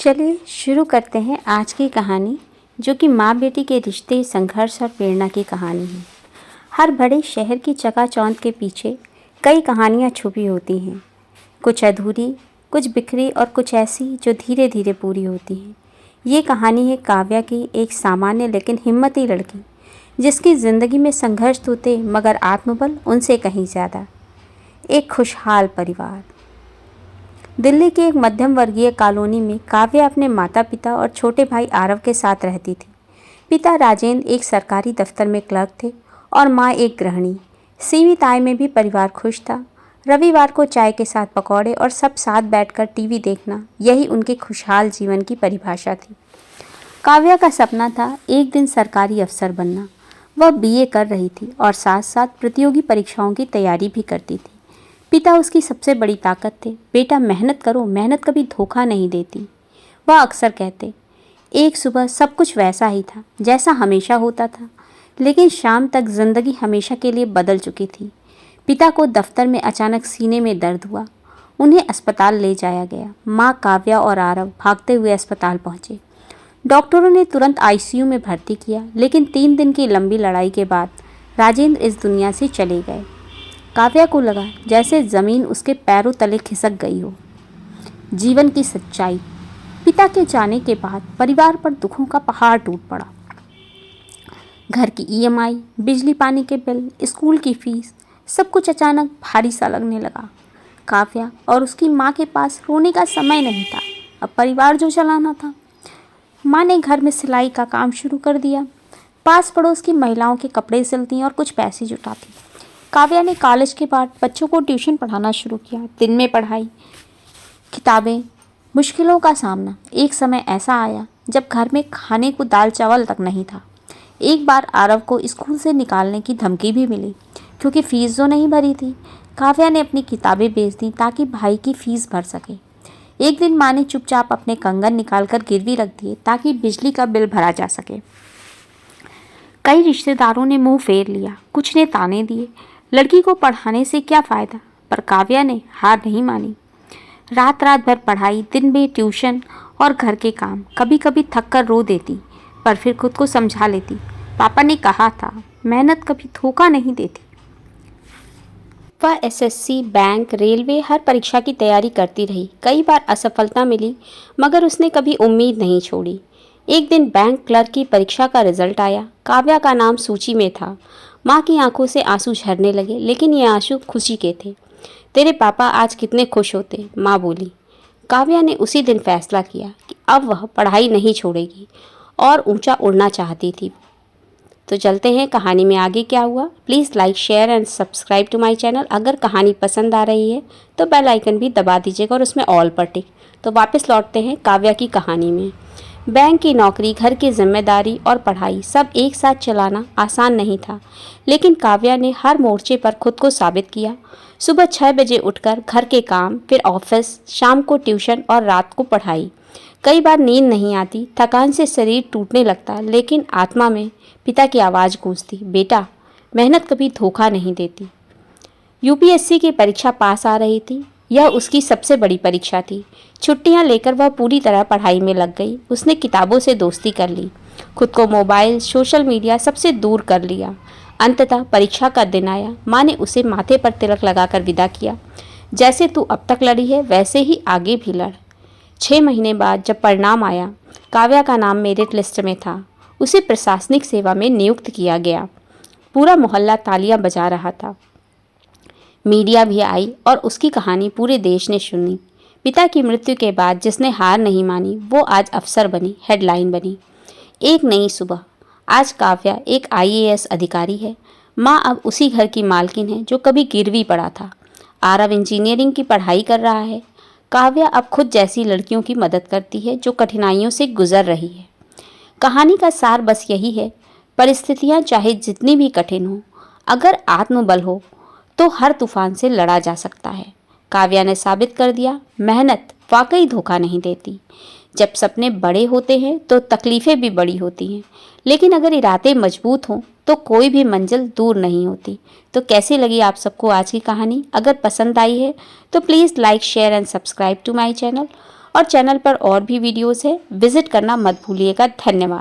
चलिए शुरू करते हैं आज की कहानी, जो कि माँ बेटी के रिश्ते, संघर्ष और प्रेरणा की कहानी है। हर बड़े शहर की चकाचौंध के पीछे कई कहानियाँ छुपी होती हैं, कुछ अधूरी, कुछ बिखरी और कुछ ऐसी जो धीरे धीरे पूरी होती हैं। ये कहानी है काव्या की, एक सामान्य लेकिन हिम्मती लड़की, जिसकी ज़िंदगी में संघर्ष तो थे मगर आत्मबल उनसे कहीं ज़्यादा। एक खुशहाल परिवार। दिल्ली की एक मध्यम वर्गीय कॉलोनी में काव्या अपने माता पिता और छोटे भाई आरव के साथ रहती थी। पिता राजेंद्र एक सरकारी दफ्तर में क्लर्क थे और माँ एक गृहिणी। सीमित आय में भी परिवार खुश था। रविवार को चाय के साथ पकौड़े और सब साथ बैठकर टीवी देखना, यही उनके खुशहाल जीवन की परिभाषा थी। काव्या का सपना था एक दिन सरकारी अफसर बनना। वह बीए कर रही थी और साथ साथ प्रतियोगी परीक्षाओं की तैयारी भी करती थी। पिता उसकी सबसे बड़ी ताकत थे। बेटा मेहनत करो, मेहनत कभी धोखा नहीं देती, वह अक्सर कहते। एक सुबह सब कुछ वैसा ही था जैसा हमेशा होता था, लेकिन शाम तक जिंदगी हमेशा के लिए बदल चुकी थी। पिता को दफ्तर में अचानक सीने में दर्द हुआ। उन्हें अस्पताल ले जाया गया। माँ काव्या और आरव भागते हुए अस्पताल पहुँचे। डॉक्टरों ने तुरंत आईसीयू में भर्ती किया, लेकिन 3 दिन की लंबी लड़ाई के बाद राजेंद्र इस दुनिया से चले गए। काव्या को लगा जैसे ज़मीन उसके पैरों तले खिसक गई हो। जीवन की सच्चाई। पिता के जाने के बाद परिवार पर दुखों का पहाड़ टूट पड़ा। घर की ईएमआई, बिजली पानी के बिल, स्कूल की फीस, सब कुछ अचानक भारी सा लगने लगा। काव्या और उसकी माँ के पास रोने का समय नहीं था। अब परिवार जो चलाना था। माँ ने घर में सिलाई का काम शुरू कर दिया। पास पड़ोस की महिलाओं के कपड़े सिलती और कुछ पैसे जुटाती। काव्या ने कॉलेज के बाद बच्चों को ट्यूशन पढ़ाना शुरू किया। दिन में पढ़ाई, किताबें, मुश्किलों का सामना। एक समय ऐसा आया जब घर में खाने को दाल चावल तक नहीं था। एक बार आरव को स्कूल से निकालने की धमकी भी मिली, क्योंकि फीस जो नहीं भरी थी। काव्या ने अपनी किताबें बेच दी ताकि भाई की फीस भर सके। एक दिन माँ ने चुपचाप अपने कंगन निकालकर गिरवी रख दिए ताकि बिजली का बिल भरा जा सके। कई रिश्तेदारों ने मुंह फेर लिया, कुछ ने ताने दिए, लड़की को पढ़ाने से क्या फ़ायदा। पर काव्या ने हार नहीं मानी। रात रात भर पढ़ाई, दिन में ट्यूशन और घर के काम। कभी कभी थक कर रो देती, पर फिर खुद को समझा लेती। पापा ने कहा था, मेहनत कभी धोखा नहीं देती। वह एसएससी, बैंक, रेलवे, हर परीक्षा की तैयारी करती रही। कई बार असफलता मिली, मगर उसने कभी उम्मीद नहीं छोड़ी। एक दिन बैंक क्लर्क की परीक्षा का रिजल्ट आया। काव्या का नाम सूची में था। माँ की आंखों से आंसू झरने लगे, लेकिन ये आंसू खुशी के थे। तेरे पापा आज कितने खुश होते, माँ बोली। काव्या ने उसी दिन फैसला किया कि अब वह पढ़ाई नहीं छोड़ेगी और ऊंचा उड़ना चाहती थी। तो चलते हैं कहानी में आगे क्या हुआ। Please like, share and subscribe to my channel. अगर कहानी पसंद आ रही है तो बेल आइकन भी दबा दीजिएगा और उसमें ऑल पर टिक। तो वापस लौटते हैं काव्या की कहानी में। बैंक की नौकरी, घर की जिम्मेदारी और पढ़ाई सब एक साथ चलाना आसान नहीं था, लेकिन काव्या ने हर मोर्चे पर खुद को साबित किया। सुबह 6 बजे उठकर घर के काम, फिर ऑफिस, शाम को ट्यूशन और रात को पढ़ाई। कई बार नींद नहीं आती, थकान से शरीर टूटने लगता, लेकिन आत्मा में पिता की आवाज़ गूंजती, बेटा मेहनत कभी धोखा नहीं देती। यूपीएससी की परीक्षा पास आ रही थी। यह उसकी सबसे बड़ी परीक्षा थी। छुट्टियां लेकर वह पूरी तरह पढ़ाई में लग गई। उसने किताबों से दोस्ती कर ली, खुद को मोबाइल, सोशल मीडिया सबसे दूर कर लिया। अंततः परीक्षा का दिन आया। माँ ने उसे माथे पर तिलक लगाकर विदा किया। जैसे तू अब तक लड़ी है, वैसे ही आगे भी लड़। 6 महीने बाद जब परिणाम आया, काव्या का नाम मेरिट लिस्ट में था। उसे प्रशासनिक सेवा में नियुक्त किया गया। पूरा मोहल्ला तालियां बजा रहा था। मीडिया भी आई और उसकी कहानी पूरे देश ने सुनी। पिता की मृत्यु के बाद जिसने हार नहीं मानी, वो आज अफसर बनी, हेडलाइन बनी। एक नई सुबह। आज काव्या एक आईएएस अधिकारी है। माँ अब उसी घर की मालकिन है जो कभी गिरवी पड़ा था। आरव इंजीनियरिंग की पढ़ाई कर रहा है। काव्या अब खुद जैसी लड़कियों की मदद करती है जो कठिनाइयों से गुजर रही है। कहानी का सार बस यही है, परिस्थितियाँ चाहे जितनी भी कठिन हो, अगर आत्मबल हो तो हर तूफान से लड़ा जा सकता है। काव्या ने साबित कर दिया, मेहनत वाकई धोखा नहीं देती। जब सपने बड़े होते हैं तो तकलीफ़ें भी बड़ी होती हैं, लेकिन अगर इरादे मजबूत हों तो कोई भी मंजिल दूर नहीं होती। तो कैसी लगी आप सबको आज की कहानी? अगर पसंद आई है तो please like, share and subscribe to my channel और चैनल पर और भी वीडियोस है, विजिट करना मत भूलिएगा। धन्यवाद।